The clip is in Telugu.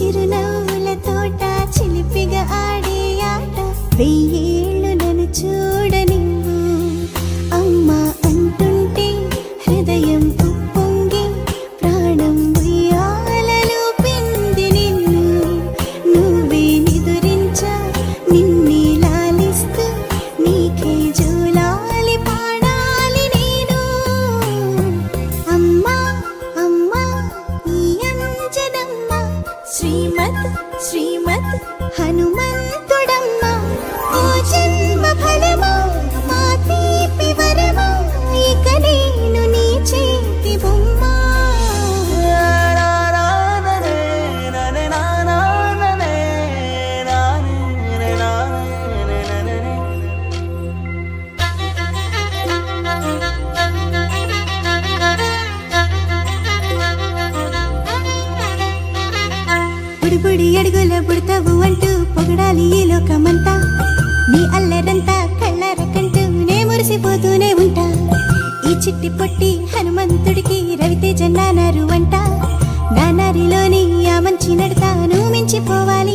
చిరునవ్వుల తోట చిలిపిగా ఆడే ఆట వెయ్యేళ్ళు నన్ను చూడనివ్వు అమ్మా అంటుంటే హృదయం ఉప్పొంగి ప్రాణం ఉయ్యాలలో పింది నిన్ను నువ్వే నిదురించా నిన్నే లాలిస్తూ నీకే జూలాలి పాడాలి నేను అమ్మా అమ్మా ఈ అంజనమ్మ శ్రీమత్ శ్రీమత్ హనుమంతుడమ్మ ఓ జన్మ ఫలమా మా తీపి వరమా ఇక నేను నీ చేతి బొమ్మ బుడి అడుగుల బుడతావు అంటూ పొగడాలి ఈ లోకమంతా నీ అల్లరంతా కళ్ళరకంటూ నే మురిసిపోతూనే ఉంటా ఈ చిట్టి పొట్టి హనుమంతుడికి రవితేజ నానారు అంట నానారిలోని ఆ మంచి నడతా నువ్వు మించిపోవాలి